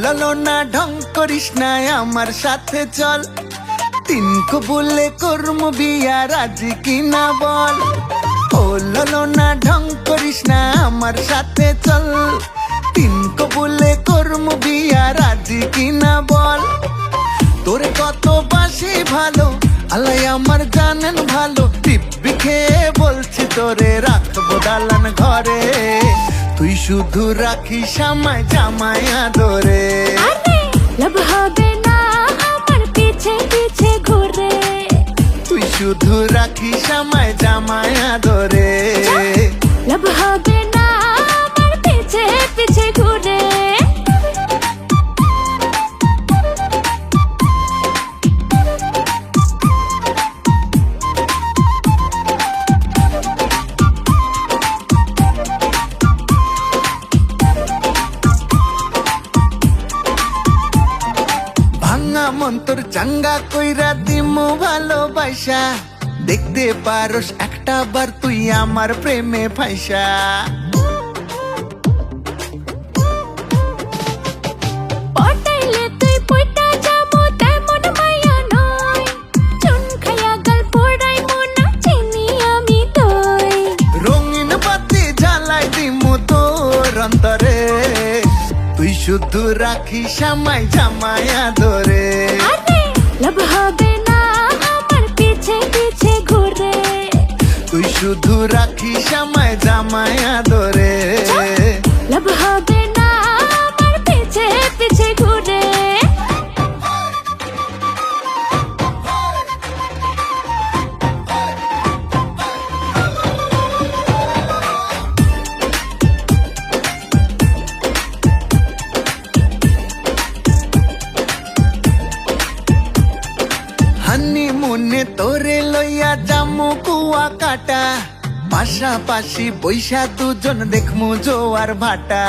ললো না ঢং করিস না আমার সাথে চল, তিন কবুলে করম বিয়া রাজি কিনা বল। ও ললো না ঢং করিস না আমার সাথে চল, তিন কবুলে করম বিয়া রাজি কিনা বল। তোরে কত বাসি ভালো আল্লাহ আমার জানেন ভালো, দিব্যি খেয়ে বলছি তোরে রাখবো দালান ঘরে, তুই শুধু রাখিস আমায় জামায় আদরে। লাভ হবে না আমার পিছে পিছে ঘুরে, তুই শুধু রাখিস আমায় জামায় আদরে। লাভ হবে না আমার পিছে পিছে ঘুরে। ভাঙা মন্তর চাঙ্গা কইরা দিমু ভালোবাসা, দেখতে পারস একটা বার তুই আমার প্রেমে ফাইসা। পটাইলে তুই পয়টা যাবো তেমন মায়া নয়, চুন খায়া গাল পোড়াই মোনা চিনি আমি দই। রঙিন বাতি জ্বালাই দিমু তোর অন্তরে, তুই শুধু রাখিস আমায় জামায় আদরে। লাভ হবে না আমার পিছে পিছে ঘুরে, তুই শুধু রাখিস আমায় জামায় আদরে। লাভ হবে না আমার পিছে পিছে ঘুরে। হানিমুনে তোরে লইয়া জামু কুয়া কাটা, পাশাপাশি বৈশা দুজন দেখমু জোয়ার ভাটা।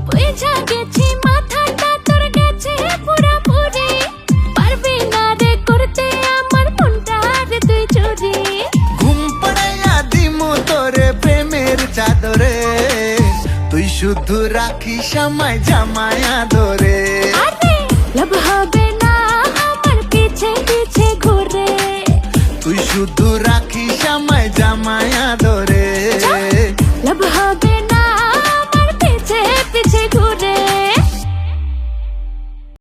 বুঝা গেছি মাথাটা তোর গেছে পুরাপুরি, পারবি না রে করতে আমার মনটা রে তুই চুরি। ঘুম পড়াইয়া দিমু তোরে প্রেমের চাদরে, তুই শুধু রাখিস আমায় জামায় আদরে। লাভ হবে না আমার পিছে পিছে ঘুরে, তুই শুধু রাখ